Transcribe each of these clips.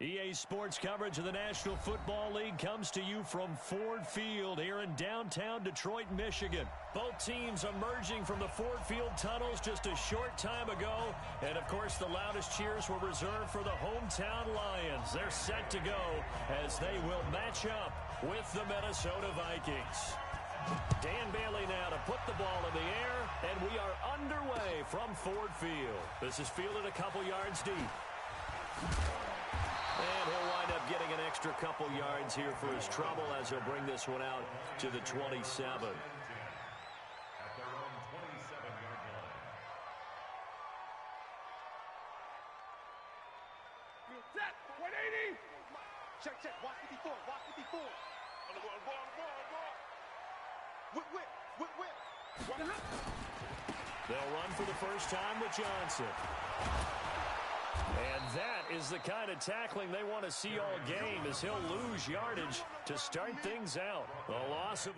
EA Sports coverage of the National Football League comes to you from Ford Field here in downtown Detroit, Michigan. Both teams emerging from the Ford Field tunnels just a short time ago. And, of course, the loudest cheers were reserved for the hometown Lions. They're set to go as they will match up with the Minnesota Vikings. Dan Bailey now to put the ball in the air, and we are underway from Ford Field. This is fielded a couple yards deep. And he'll wind up getting an extra couple yards here for his trouble as he'll bring this one out to the 27. At their own 27-yard line. Set, 180. Check, watch 54, watch 54. On the ball. Whip. They'll run for the first time with Johnson. And that is the kind of tackling they want to see all game as he'll lose yardage to start things out. The loss of...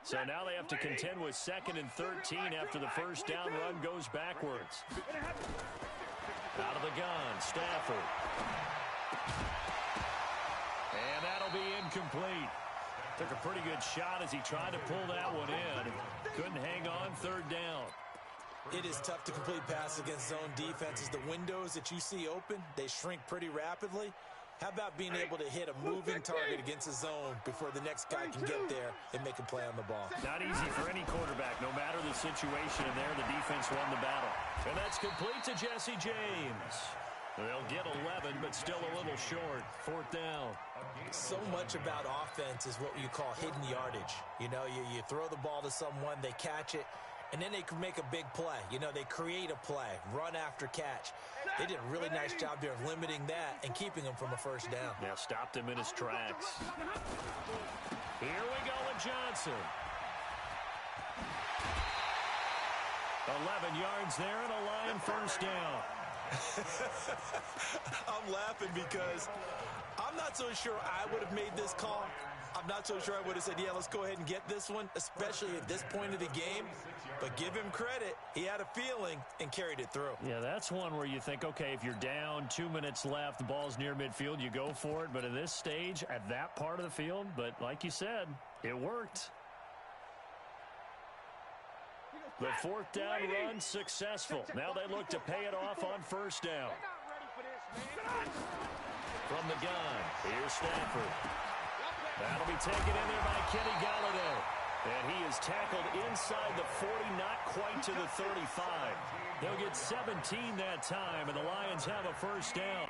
So now they have to contend with 2nd and 13 after the first down run goes backwards. Out of the gun, Stafford. And that'll be incomplete. Took a pretty good shot as he tried to pull that one in. Couldn't hang on 3rd down. It is tough to complete passes against zone defenses. The windows that you see open, they shrink pretty rapidly. How about being able to hit a moving target against a zone before the next guy can get there and make a play on the ball? Not easy for any quarterback, no matter the situation. And there, the defense won the battle. And that's complete to Jesse James. They'll get 11, but still a little short. 4th down. So much about offense is what you call hidden yardage. You know, you throw the ball to someone, they catch it, and then they can make a big play. You know, they create a play, run after catch. They did a really nice job there of limiting that and keeping him from a first down. Now stopped him in his tracks. Here we go with Johnson. 11 yards there and a Lion first down. I'm laughing because I'm not so sure I would have made this call. I'm not so sure I would have said, yeah, let's go ahead and get this one, especially at this point of the game. But give him credit. He had a feeling and carried it through. Yeah, that's one where you think, okay, if you're down, 2 minutes left, the ball's near midfield, you go for it. But at this stage, at that part of the field, but like you said, it worked. The 4th down run successful. Now they look to pay it off on first down. From the gun, here's Stafford. That'll be taken in there by Kenny Galladay. And he is tackled inside the 40, not quite to the 35. They'll get 17 that time, and the Lions have a first down.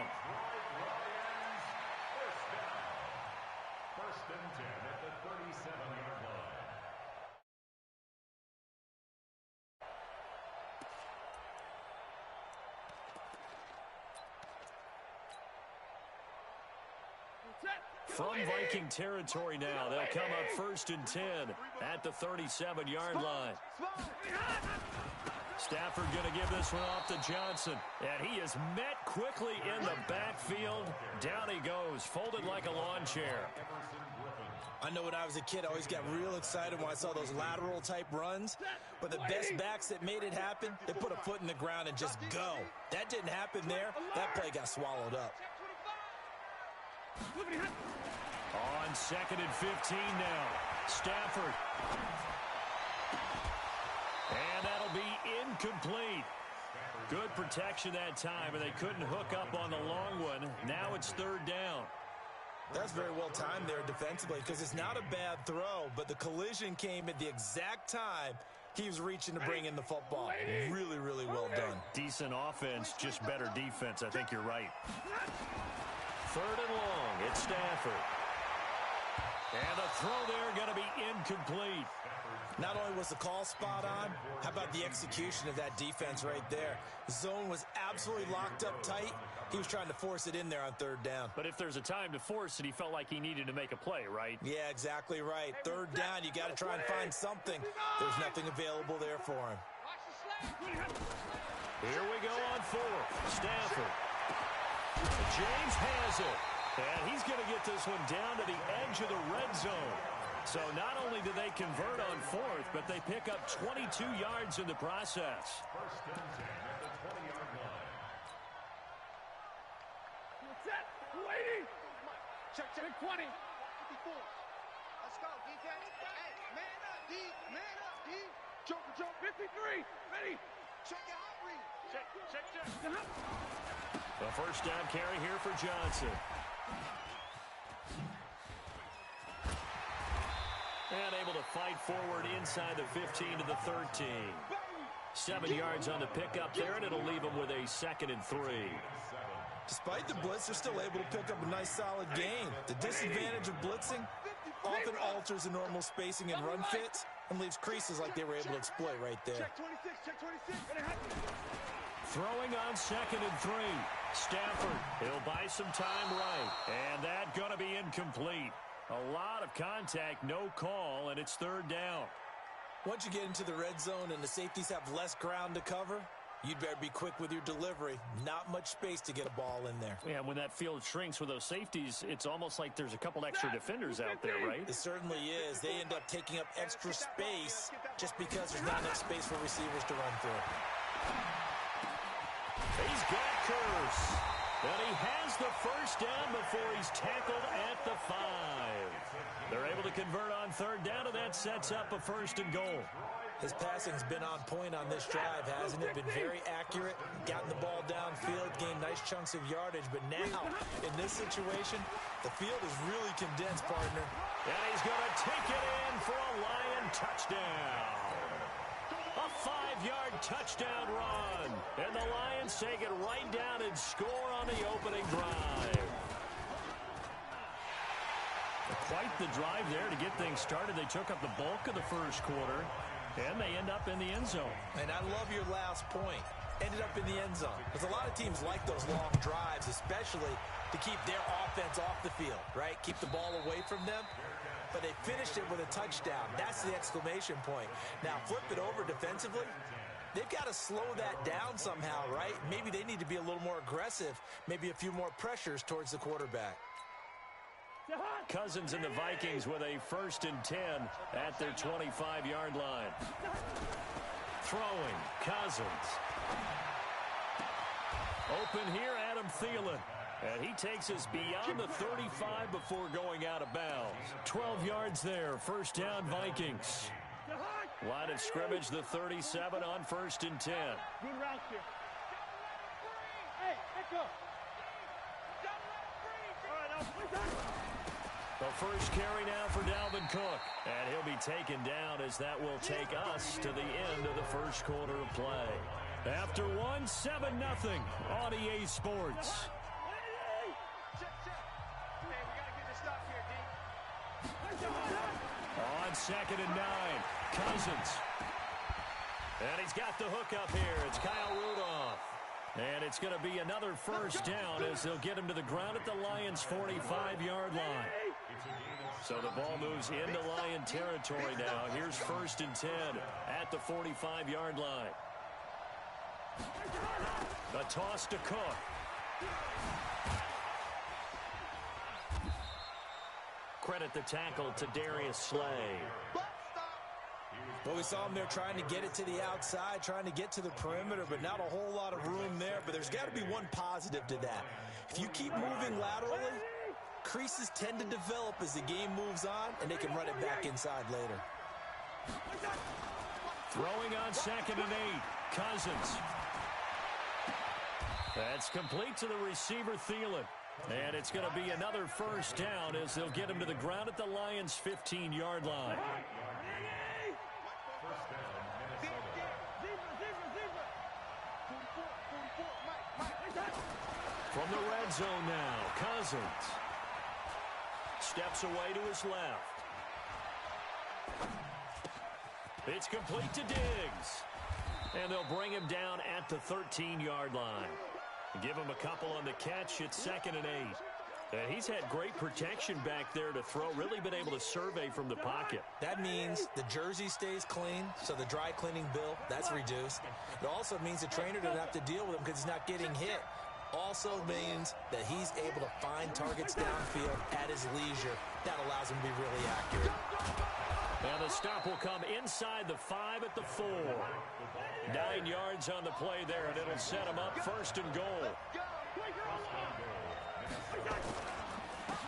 First and 10 at the 37-yard line. From Viking territory now, they'll come up 1st and 10 at the 37-yard line. Stafford going to give this one off to Johnson. And he is met quickly in the backfield. Down he goes, folded like a lawn chair. I know when I was a kid, I always got real excited when I saw those lateral-type runs. But the best backs that made it happen, they put a foot in the ground and just go. That didn't happen there. That play got swallowed up. On 2nd and 15 now. Stafford. And that'll be incomplete. Good protection that time, and they couldn't hook up on the long one. Now it's 3rd down. That's very well timed there defensively because it's not a bad throw, but the collision came at the exact time he was reaching to bring in the football. Really, really well done. Decent offense, just better defense. I think you're right. 3rd and long, it's Stafford. And the throw there going to be incomplete. Not only was the call spot on, how about the execution of that defense right there? The zone was absolutely locked up tight. He was trying to force it in there on third down. But if there's a time to force it, he felt like he needed to make a play, right? Yeah, exactly right. Third down, you got to try and find something. There's nothing available there for him. Here we go on fourth. Stafford. James has it. And he's going to get this one down to the edge of the red zone. So not only do they convert on fourth, but they pick up 22 yards in the process. First and 10 at the 20-yard line. Set. 280. Check 20. 54. Let's go, defense. Hey, man up, D. Man up, D. Joker, 53. Ready. Check your hot read. Check. The first down carry here for Johnson. And able to fight forward inside the 15 to the 13. 7 yards on the pickup there, and it'll leave them with a 2nd and 3. Despite the blitz, they're still able to pick up a nice solid gain. The disadvantage of blitzing often alters the normal spacing and run fits and leaves creases like they were able to exploit right there. Check 26. Throwing on 2nd and 3. Stafford, he'll buy some time right. And that going to be incomplete. A lot of contact, no call, and it's third down. Once you get into the red zone and the safeties have less ground to cover, you'd better be quick with your delivery. Not much space to get a ball in there. Yeah, when that field shrinks with those safeties, it's almost like there's a couple extra defenders out there, right? It certainly is. They end up taking up extra space just because there's not enough space for receivers to run through. He's got Curse. And he has the first down before he's tackled at the 5. They're able to convert on third down, and that sets up a 1st and goal. His passing's been on point on this drive, hasn't it? Been very accurate, gotten the ball downfield, gained nice chunks of yardage. But now, in this situation, the field is really condensed, partner. And he's going to take it in for a Lion touchdown. A 5-yard touchdown run. And the Lions take it right down and score on the opening drive. Quite the drive there to get things started. They took up the bulk of the first quarter, and they end up in the end zone. And I love your last point. Ended up in the end zone. Because a lot of teams like those long drives, especially to keep their offense off the field, right? Keep the ball away from them. But they finished it with a touchdown. That's the exclamation point. Now, flip it over defensively. They've got to slow that down somehow, right? Maybe they need to be a little more aggressive. Maybe a few more pressures towards the quarterback. Cousins and the Vikings with a 1st and 10 at their 25-yard line. Throwing, Cousins. Open here, Adam Thielen. And he takes us beyond the 35 before going out of bounds. 12 yards there, 1st down Vikings. Line of scrimmage, the 37 on 1st and 10. Good route here. Hey, let's go. The first carry now for Dalvin Cook. And he'll be taken down as that will take us to the end of the first quarter of play. After 1, 7-0 on EA Sports. On 2nd and 9, Cousins. And he's got the hook up here. It's Kyle Rudolph. And it's going to be another 1st down as they'll get him to the ground at the Lions' 45-yard line. So the ball moves into Lion territory now. Here's 1st and 10 at the 45-yard line. The toss to Cook. Credit the tackle to Darius Slay. Well, we saw him there trying to get it to the outside, trying to get to the perimeter, but not a whole lot of room there. But there's got to be one positive to that. If you keep moving laterally, creases tend to develop as the game moves on, and they can run it back inside later. Throwing on 2nd and 8, Cousins. That's complete to the receiver, Thielen. And it's going to be another 1st down as they'll get him to the ground at the Lions' 15-yard line. From the red zone now, Cousins. Steps away to his left. It's complete to Diggs. And they'll bring him down at the 13-yard line. Give him a couple on the catch. It's 2nd and 8. And he's had great protection back there to throw, really been able to survey from the pocket. That means the jersey stays clean, so the dry cleaning bill, that's reduced. It also means the trainer doesn't have to deal with him because he's not getting hit. Also means that he's able to find targets downfield at his leisure. That allows him to be really accurate. And the stop will come inside the 5 at the 4. 9 yards on the play there, and it'll set him up 1st and goal.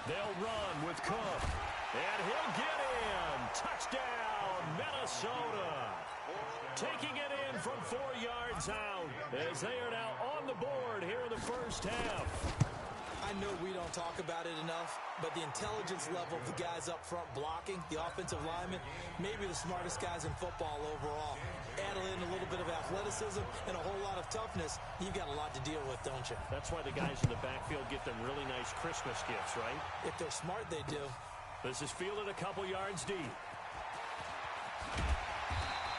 They'll run with Cook, and he'll get in. Touchdown, Minnesota. Taking it in from 4 yards out as they are now on the board here in the first half. I know we don't talk about it enough, but the intelligence level of the guys up front blocking, the offensive linemen, maybe the smartest guys in football overall. Add in a little bit of athleticism and a whole lot of toughness, you've got a lot to deal with, don't you? That's why the guys in the backfield get them really nice Christmas gifts, right? If they're smart, they do. This is fielded a couple yards deep.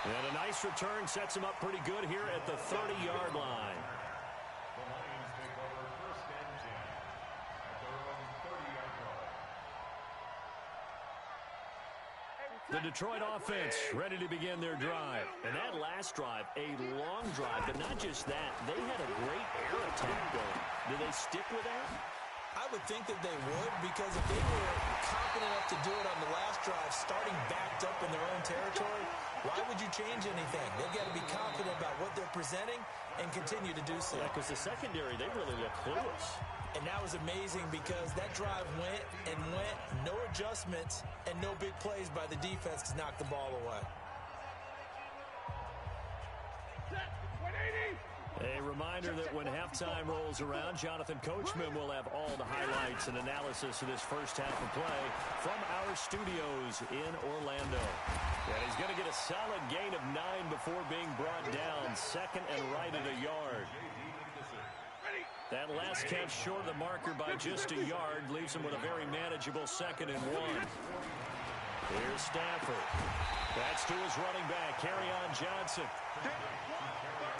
And a nice return sets him up pretty good here at the 30-yard line. The Lions take over 1st and 10 at their own 30-yard line. The Detroit offense ready to begin their drive. And that last drive, a long drive, but not just that. They had a great air attack going. Do they stick with that? I would think that they would, because if they were confident enough to do it on the last drive, starting backed up in their own territory, why would you change anything? They've got to be confident about what they're presenting and continue to do so. Yeah, because the secondary, they really look clueless. And that was amazing because that drive went and went, no adjustments, and no big plays by the defense to knock the ball away. A reminder that when halftime rolls around, Jonathan Coachman will have all the highlights and analysis of this first half of play from our studios in Orlando. And he's going to get a solid gain of 9 before being brought down, 2nd and right at a yard. That last catch short of the marker by just a yard leaves him with a very manageable 2nd and 1. Here's Stafford. That's to his running back, Kerryon Johnson.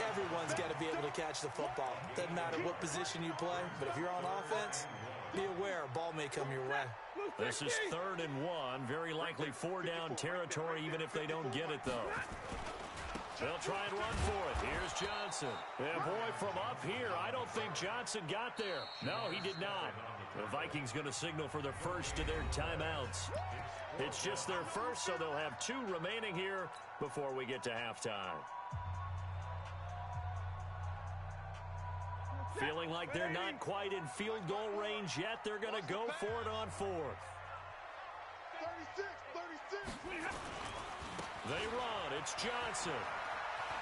Everyone's got to be able to catch the football. Doesn't matter what position you play, but if you're on offense, be aware a ball may come your way. This is 3rd and 1. Very likely 4-down territory, even if they don't get it, though. They'll try and run for it. Here's Johnson. And boy, from up here, I don't think Johnson got there. No, he did not. The Vikings going to signal for the first of their timeouts. It's just their first, so they'll have 2 remaining here before we get to halftime. Feeling like they're not quite in field goal range yet. They're going to go for it on 4th. 36. They run. It's Johnson.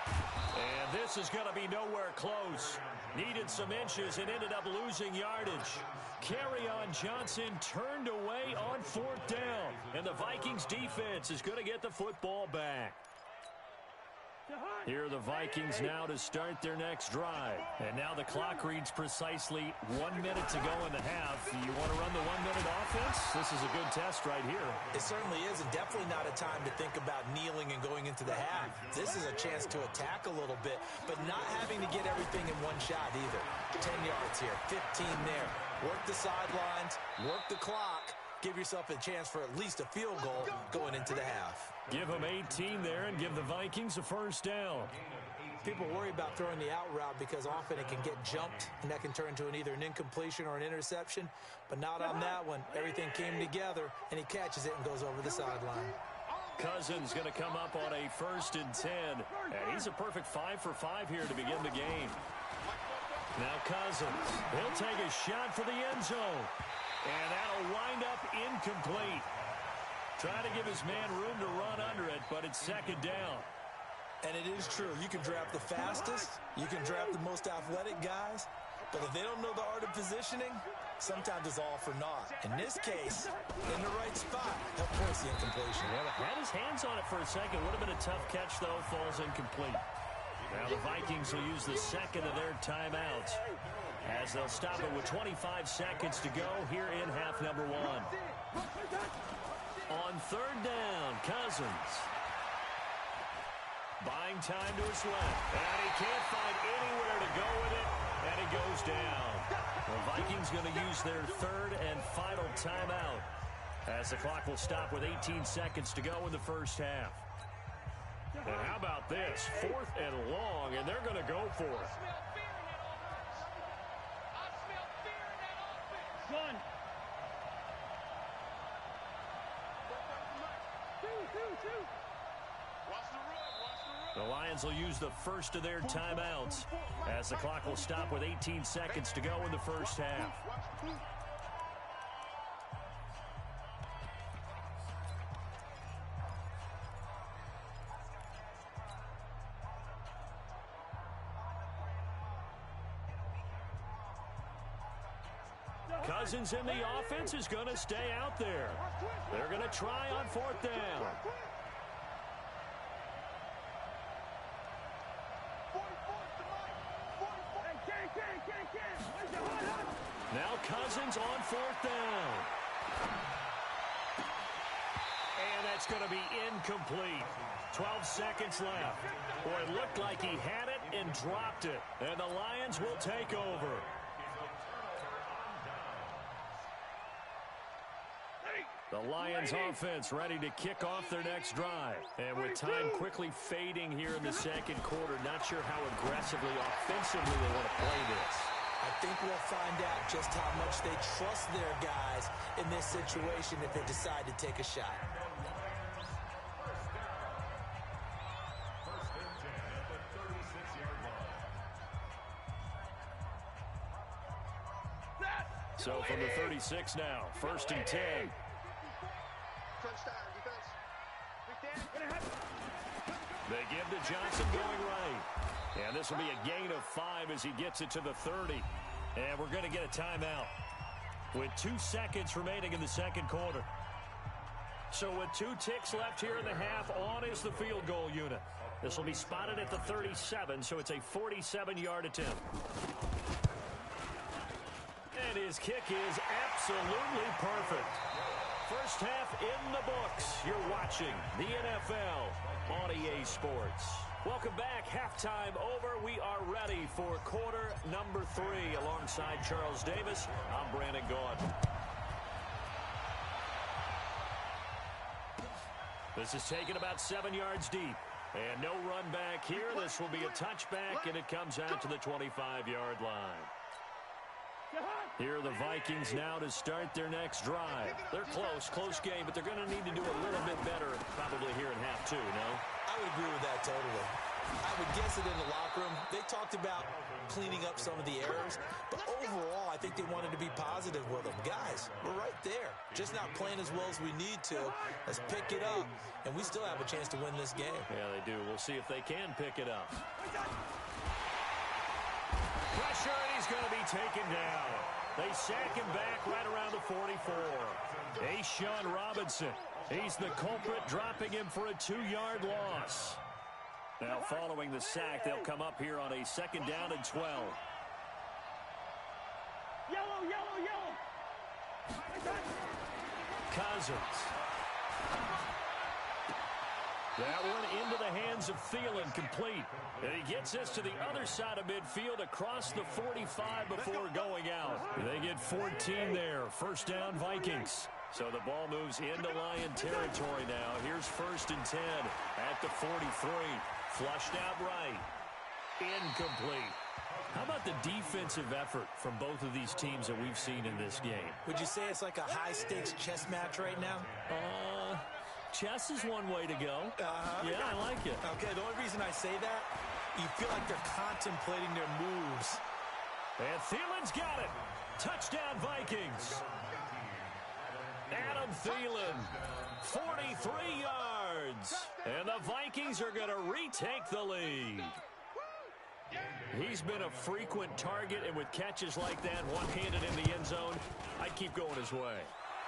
And this is going to be nowhere close. Needed some inches and ended up losing yardage. Kerryon Johnson turned away on 4th down. And the Vikings defense is going to get the football back. Here are the Vikings now to start their next drive. And now the clock reads precisely 1 minute to go in the half. You want to run the 1-minute offense? This is a good test right here. It certainly is, and definitely not a time to think about kneeling and going into the half. This is a chance to attack a little bit, but not having to get everything in one shot either. 10 yards here, 15 there. Work the sidelines, work the clock. Give yourself a chance for at least a field goal going into the half. Give them 18 there and give the Vikings a first down. People worry about throwing the out route because often it can get jumped, and that can turn into either an incompletion or an interception. But not on that one. Everything came together, and he catches it and goes over the sideline. Cousins going to come up on a 1st and 10. And he's a perfect 5 for 5 here to begin the game. Now Cousins, he'll take a shot for the end zone. And that'll wind up incomplete. Trying to give his man room to run under it, but it's 2nd down. And it is true. You can draft the fastest. You can draft the most athletic guys. But if they don't know the art of positioning, sometimes it's all for naught. In this case, in the right spot, he'll force the incompletion. Well, had his hands on it for a second. Would have been a tough catch, though. Falls incomplete. Now the Vikings will use the 2nd of their timeouts, as they'll stop it with 25 seconds to go here in half number 1. On 3rd down, Cousins. Buying time to his left. And he can't find anywhere to go with it. And he goes down. The Vikings going to use their third and final timeout, as the clock will stop with 18 seconds to go in the first half. And how about this? 4th and long, and they're going to go for it. Son. The Lions will use the first of their timeouts, as the clock will stop with 18 seconds to go in the first half. Cousins in the offense is going to stay out there. They're going to try on 4th down. Now Cousins on 4th down. And that's going to be incomplete. 12 seconds left. Boy, it looked like he had it and dropped it. And the Lions will take over. The Lions offense ready to kick off their next drive. And with time quickly fading here in the second quarter, not sure how aggressively, offensively they want to play this. I think we'll find out just how much they trust their guys in this situation if they decide to take a shot. So from the 36 now, 1st and 10. They give to Johnson going right. And this will be a gain of 5 as he gets it to the 30. And we're going to get a timeout with 2 seconds remaining in the second quarter. So with 2 ticks left here in the half, on is the field goal unit. This will be spotted at the 37, so it's a 47-yard attempt. And his kick is absolutely perfect. First half in the books. You're watching the NFL on EA Sports. Welcome back. Halftime over. We are ready for quarter number 3 alongside Charles Davis. I'm Brandon Gaudin. This is taken about 7 yards deep. And no run back here. This will be a touchback, and it comes out to the 25-yard line. Here are the Vikings now to start their next drive. They're close game, but they're going to need to do a little bit better probably here in half 2, no? I would agree with that totally. I would guess it in the locker room. They talked about cleaning up some of the errors, but overall, I think they wanted to be positive with them. Guys, we're right there. Just not playing as well as we need to. Let's pick it up, and we still have a chance to win this game. Yeah, they do. We'll see if they can pick it up. Pressure, and he's going to be taken down. They sack him back right around the 44. A'Shawn Robinson. He's the culprit, dropping him for a 2-yard loss. Now, following the sack, they'll come up here on a 2nd down and 12. Yellow. Cousins. That one into the hands of Thielen, complete. And he gets this to the other side of midfield across the 45 before going out. They get 14 there. First down, Vikings. So the ball moves into Lion territory now. Here's 1st and 10 at the 43. Flushed out right. Incomplete. How about the defensive effort from both of these teams that we've seen in this game? Would you say it's like a high-stakes chess match right now? Chess is one way to go. Yeah, I like it. Okay, the only reason I say that, you feel like they're contemplating their moves. And Thielen's got it. Touchdown, Vikings. Adam Thielen, 43 yards. And the Vikings are going to retake the lead. He's been a frequent target, and with catches like that, one-handed in the end zone, I'd keep going his way.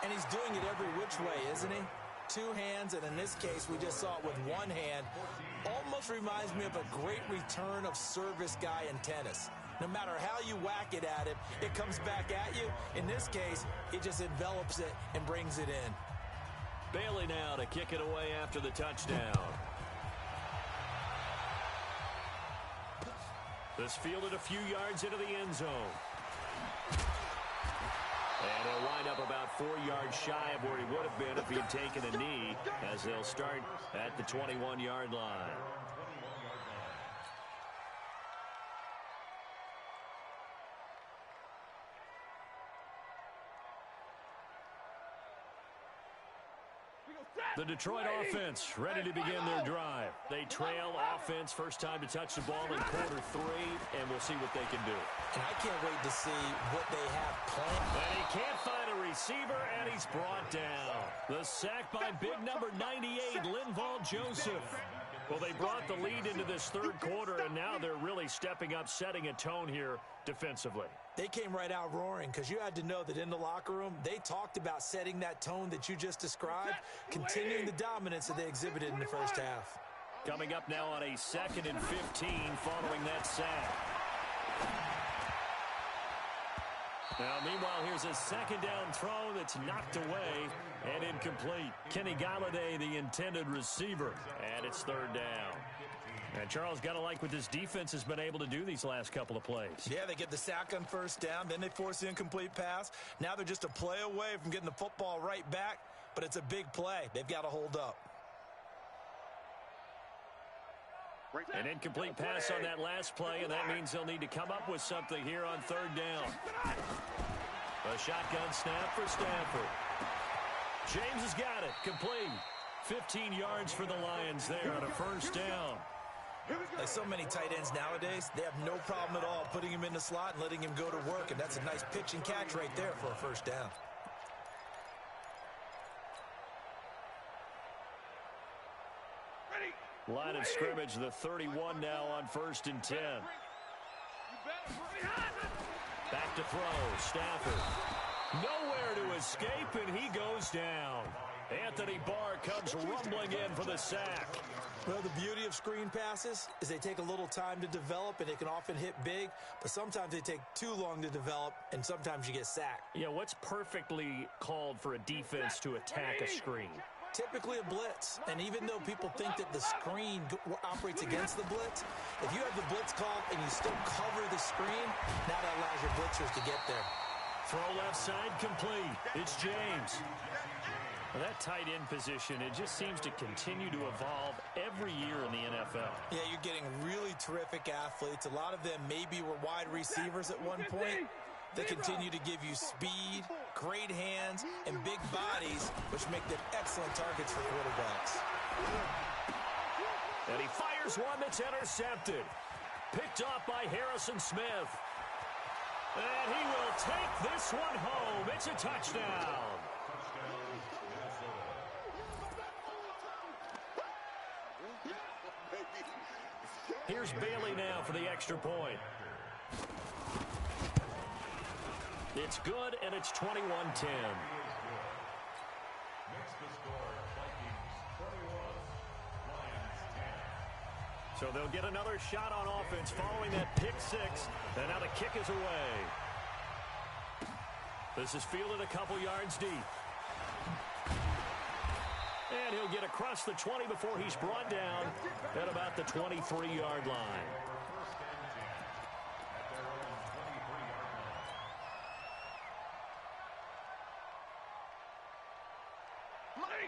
And he's doing it every which way, isn't he? 2 hands, and in this case, we just saw it with 1 hand. Almost reminds me of a great return of service guy in tennis. No matter how you whack it at him, it comes back at you. In this case, it just envelops it and brings it in. Bailey now to kick it away after the touchdown. This fielded a few yards into the end zone. And he'll wind up about 4 yards shy of where he would have been if he'd taken a knee, as they'll start at the 21-yard line. The Detroit offense ready to begin their drive. They trail offense, first time to touch the ball in quarter 3, and we'll see what they can do. And I can't wait to see what they have planned. And he can't find a receiver, and he's brought down. The sack by big number 98, Linval Joseph. Well, they brought the lead into this third quarter, and now they're really stepping up, setting a tone here defensively. They came right out roaring because you had to know that in the locker room, they talked about setting that tone that you just described, continuing the dominance that they exhibited in the first half. Coming up now on a 2nd and 15 following that sack. Now, meanwhile, here's a second down throw that's knocked away and incomplete. Kenny Galladay, the intended receiver, and it's third down. And Charles, got to like what this defense has been able to do these last couple of plays. Yeah, they get the sack on first down, then they force the incomplete pass. Now they're just a play away from getting the football right back, but it's a big play. They've got to hold up. An incomplete pass on that last play, and that means they'll need to come up with something here on third down. A shotgun snap for Stanford. James has got it. Complete. 15 yards for the Lions there on a first down. Like so many tight ends nowadays, they have no problem at all putting him in the slot and letting him go to work, and that's a nice pitch and catch right there for a first down. Line of scrimmage, the 31 now on 1st and 10. Back to throw, Stafford. Nowhere to escape, and he goes down. Anthony Barr comes rumbling in for the sack. Well, the beauty of screen passes is they take a little time to develop, and they can often hit big, but sometimes they take too long to develop, and sometimes you get sacked. Yeah, what's perfectly called for a defense to attack a screen? Typically a blitz, and even though people think that the screen operates against the blitz, if you have the blitz called and you still cover the screen, now that allows your blitzers to get there. Throw left side complete. It's James. Well, that tight end position, it just seems to continue to evolve every year in the NFL. Yeah, you're getting really terrific athletes. A lot of them maybe were wide receivers at one point. They continue to give you speed, great hands, and big bodies, which make them excellent targets for quarterbacks. And he fires one that's intercepted. Picked off by Harrison Smith. And he will take this one home. It's a touchdown. Here's Bailey now for the extra point. It's good, and it's 21-10. Next to score, Vikings 21, Lions 10. So they'll get another shot on offense following that pick six. And now the kick is away. This is fielded a couple yards deep. And he'll get across the 20 before he's brought down at about the 23-yard line.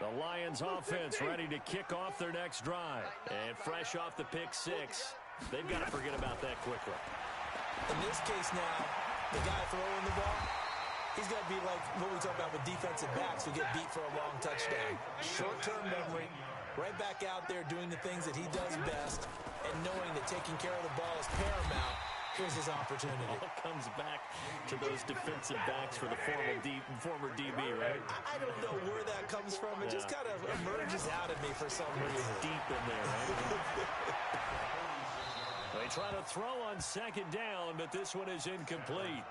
The Lions offense ready to kick off their next drive. And fresh off the pick six, they've got to forget about that quickly. In this case now, the guy throwing the ball, he's got to be like what we talk about with defensive backs who get beat for a long touchdown. Short-term memory, right back out there doing the things that he does best, and knowing that taking care of the ball is paramount. Here's his opportunity. It all comes back to those defensive backs for the former DB, right? I don't know where that comes from. It just kind of emerges out of me for some reason. It's deep in there, right? They try to throw on second down, but this one is incomplete.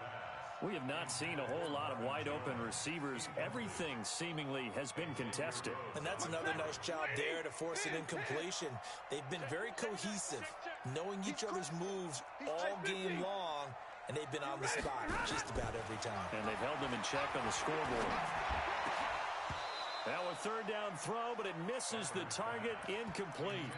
We have not seen a whole lot of wide-open receivers. Everything seemingly has been contested. And that's another nice job there to force an incompletion. They've been very cohesive, knowing each other's moves all game long, and they've been on the spot just about every time. And they've held them in check on the scoreboard. Now a third down throw, but it misses the target, incomplete.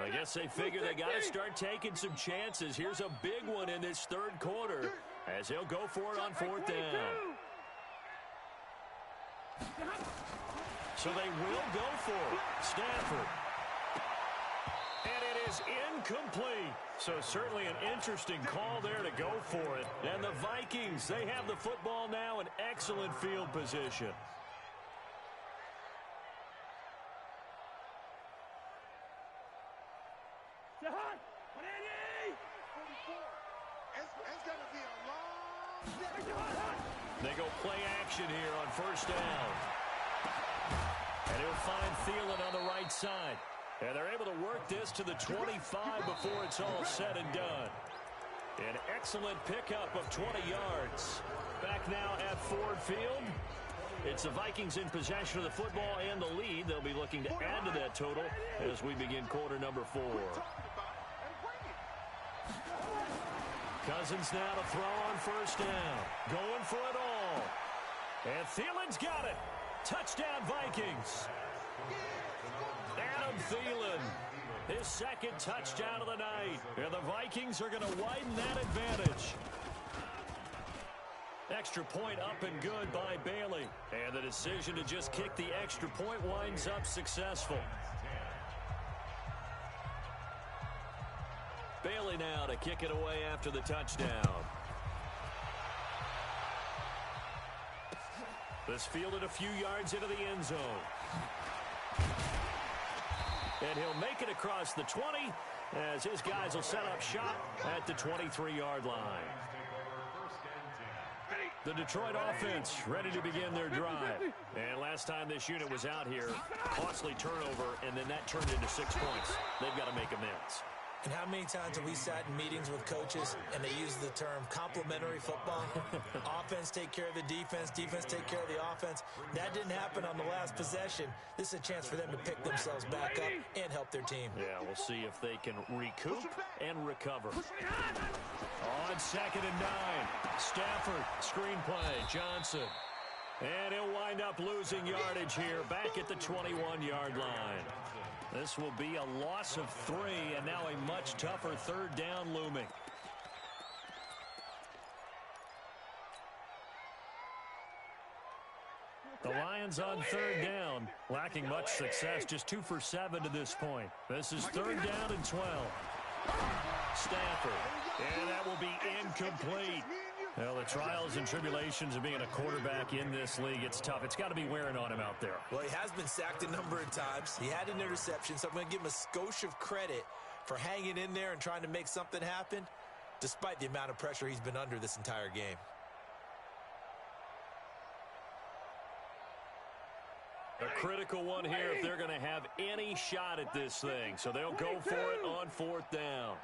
I guess they figure they got to start taking some chances. Here's a big one in this third quarter as he'll go for it on fourth down. So they will go for it. Stafford. And it is incomplete. So certainly an interesting call there to go for it. And the Vikings, they have the football now in excellent field position. They go play action here on first down. And he'll find Thielen on the right side. And they're able to work this to the 25 before it's all said and done. An excellent pickup of 20 yards. Back now at Ford Field. It's the Vikings in possession of the football and the lead. They'll be looking to add to that total as we begin quarter number 4. Cousins now to throw on first down. Going for it all. And Thielen's got it. Touchdown, Vikings. Adam Thielen, his second touchdown of the night. And the Vikings are going to widen that advantage. Extra point up and good by Bailey. And the decision to just kick the extra point winds up successful. Bailey now to kick it away after the touchdown. This fielded a few yards into the end zone. And he'll make it across the 20 as his guys will set up shop at the 23-yard line. The Detroit offense ready to begin their drive. And last time this unit was out here, costly turnover, and then that turned into 6 points. They've got to make amends. And how many times have we sat in meetings with coaches and they use the term complementary football? Offense take care of the defense, defense take care of the offense. That didn't happen on the last possession. This is a chance for them to pick themselves back up and help their team. Yeah, we'll see if they can recoup and recover. On 2nd and 9, Stafford, screenplay, Johnson. And he'll wind up losing yardage here back at the 21-yard line. This will be a loss of 3, and now a much tougher third down looming. The Lions on third down, lacking much success, just 2 for 7 to this point. This is 3rd down and 12. Stafford, and that will be incomplete. Well, the trials and tribulations of being a quarterback in this league, it's tough. It's got to be wearing on him out there. Well, he has been sacked a number of times. He had an interception, so I'm going to give him a skosh of credit for hanging in there and trying to make something happen, despite the amount of pressure he's been under this entire game. A critical one here if they're going to have any shot at this thing. So they'll go for it on 4th down.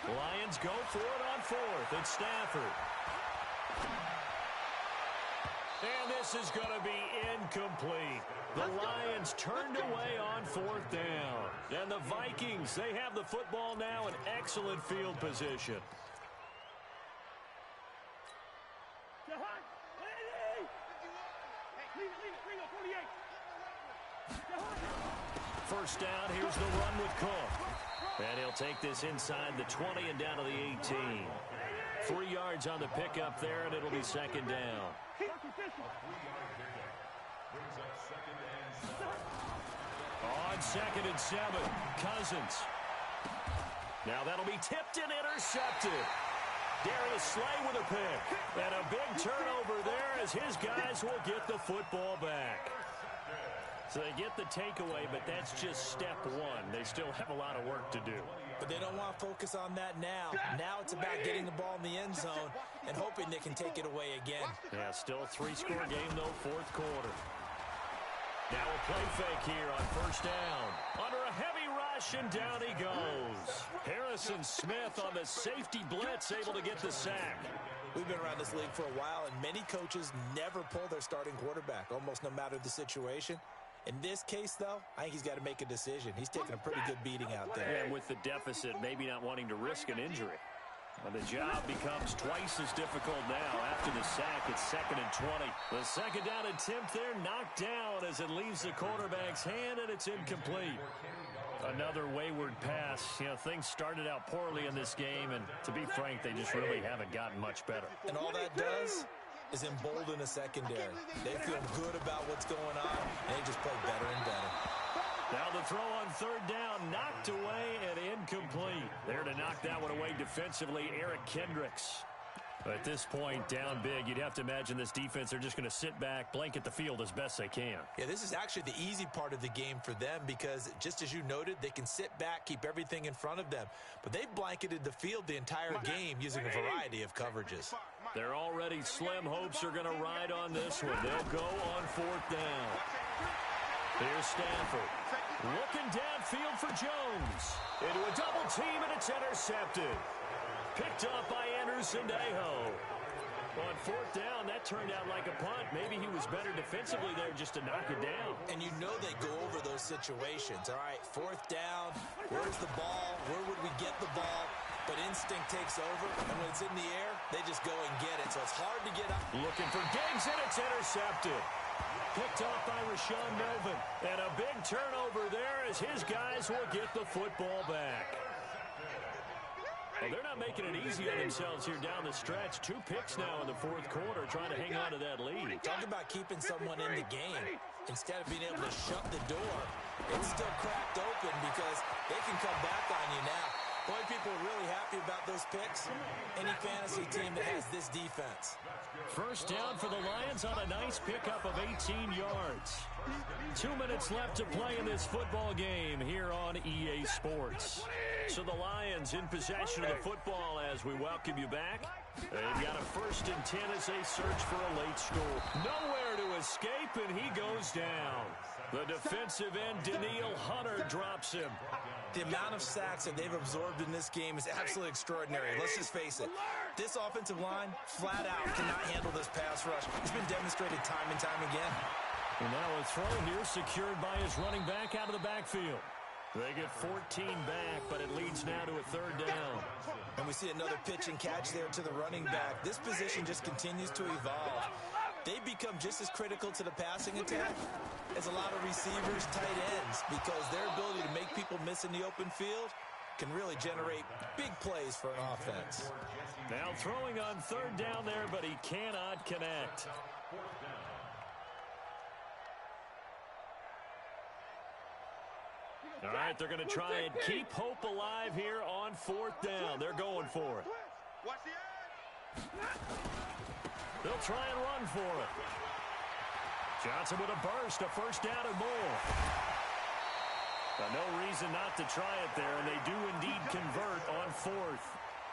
Lions go for it on 4th. It's Stafford. And this is going to be incomplete. The Lions turned away on 4th down. And the Vikings, they have the football now in excellent field position. First down, here's the run with Cook. And he'll take this inside the 20 and down to the 18. 3 yards on the pickup there, and it'll be 2nd down. On 2nd and 7, Cousins. Now that'll be tipped and intercepted. Darius Slay with a pick. And a big turnover there as his guys will get the football back. So they get the takeaway, but that's just step 1. They still have a lot of work to do. But they don't want to focus on that now. Now it's about getting the ball in the end zone and hoping they can take it away again. Yeah, still a 3-score game, though, 4th quarter. Now a play fake here on first down. Under a heavy rush, and down he goes. Harrison Smith on the safety blitz, able to get the sack. We've been around this league for a while, and many coaches never pull their starting quarterback, almost no matter the situation. In this case, though, I think he's got to make a decision. He's taking a pretty good beating out there. And with the deficit, maybe not wanting to risk an injury. And the job becomes twice as difficult now. After the sack, it's 2nd and 20. The second down attempt there knocked down as it leaves the quarterback's hand, and it's incomplete. Another wayward pass. You know, things started out poorly in this game, and to be frank, they just really haven't gotten much better. And all that does is embolden a secondary. They feel good about what's going on, and they just play better and better. Now the throw on 3rd down, knocked away and incomplete. There to knock that one away defensively, Eric Kendricks. At this point, down big, you'd have to imagine this defense, they're just going to sit back, blanket the field as best they can. Yeah, this is actually the easy part of the game for them because, just as you noted, they can sit back, keep everything in front of them. But they've blanketed the field the entire game using a variety of coverages. Their already slim hopes are going to ride on this one. They'll go on 4th down. Here's Stanford. Looking downfield for Jones. Into a double team, and it's intercepted. Picked up by Anderson-Dejo. On 4th down, that turned out like a punt. Maybe he was better defensively there just to knock it down. And you know they go over those situations. All right, 4th down, where's the ball? Where would we get the ball? But instinct takes over, and when it's in the air, they just go and get it. So it's hard to get up. Looking for Diggs, and it's intercepted. Picked off by Rashawn Melvin. And a big turnover there as his guys will get the football back. Well, they're not making it easy on themselves here down the stretch. 2 picks now in the 4th quarter trying to hang on to that lead. Talk about keeping someone in the game. Instead of being able to shut the door, it's still cracked open because they can come back on you now. Boy, people are really happy about those picks. Any fantasy team that has this defense. 1st down for the Lions on a nice pickup of 18 yards. 2 minutes left to play in this football game here on EA Sports. So the Lions in possession of the football as we welcome you back. They've got a 1st and 10 as they search for a late score. Nowhere to escape, and he goes down. The defensive end, Daniil Hunter, drops him. The amount of sacks that they've absorbed in this game is absolutely extraordinary. Let's just face it. This offensive line, flat out, cannot handle this pass rush. It's been demonstrated time and time again. And now a throw here secured by his running back out of the backfield. They get 14 back, but it leads now to a 3rd down. And we see another pitch and catch there to the running back. This position just continues to evolve. They become just as critical to the passing attack as a lot of receivers, tight ends, because their ability to make people miss in the open field can really generate big plays for an offense. Now throwing on 3rd down there, but he cannot connect. All right, they're going to try and keep hope alive here on 4th down. They're going for it. They'll try and run for it. Johnson with a burst, a 1st down and more. But no reason not to try it there, and they do indeed convert on 4th.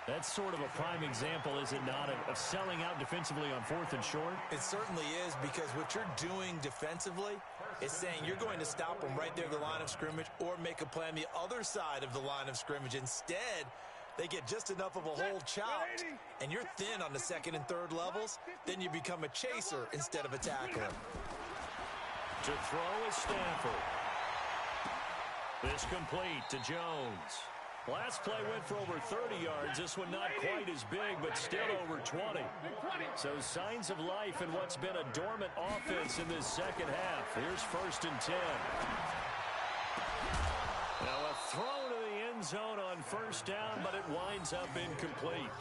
That's sort of a prime example, is it not, of selling out defensively on 4th and short? It certainly is, because what you're doing defensively is saying you're going to stop them right there at the line of scrimmage or make a play on the other side of the line of scrimmage. Instead, they get just enough of a hole chopped, and you're thin on the 2nd and 3rd levels. Then you become a chaser instead of a tackler. To throw is Stanford. This complete to Jones. Last play went for over 30 yards. This one not quite as big, but still over 20. So signs of life in what's been a dormant offense in this second half. Here's 1st and 10. Now a throw to the end zone on 1st down, but it winds up incomplete.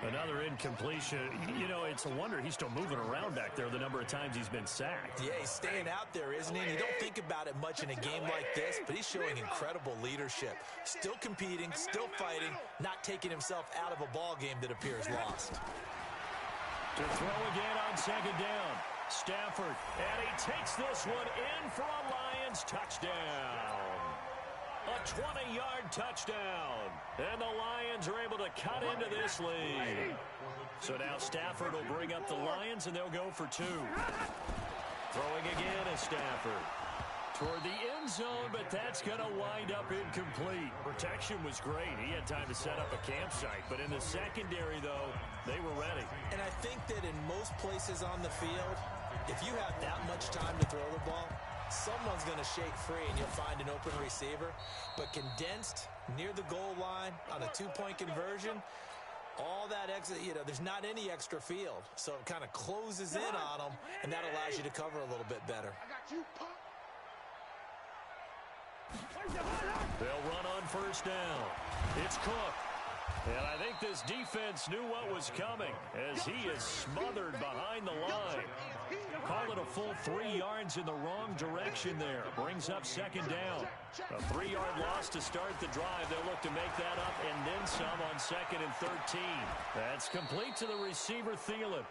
Another incompletion. You know, it's a wonder he's still moving around back there the number of times he's been sacked. Yeah, he's staying out there, isn't he? You don't think about it much in a game like this, but he's showing incredible leadership. Still competing, still fighting, not taking himself out of a ball game that appears lost. To throw again on 2nd down. Stafford, and he takes this one in for a Lions touchdown. A 20-yard touchdown. And the Lions are able to cut into this lead. So now Stafford will bring up the Lions, and they'll go for 2. Throwing again is Stafford. Toward the end zone, but that's going to wind up incomplete. Protection was great. He had time to set up a campsite. But in the secondary, though, they were ready. And I think that in most places on the field, if you have that much time to throw the ball, someone's going to shake free and you'll find an open receiver. But condensed near the goal line on a 2-point conversion, all that extra, there's not any extra field. So it kind of closes in on them, and that allows you to cover a little bit better. I got you, Pop. They'll run on first down. It's Cook. And I think this defense knew what was coming as he is smothered behind the line. Call it a full 3 yards in the wrong direction there. Brings up second down. A 3-yard loss to start the drive. They'll look to make that up and then some on 2nd and 13. That's complete to the receiver, Thielen.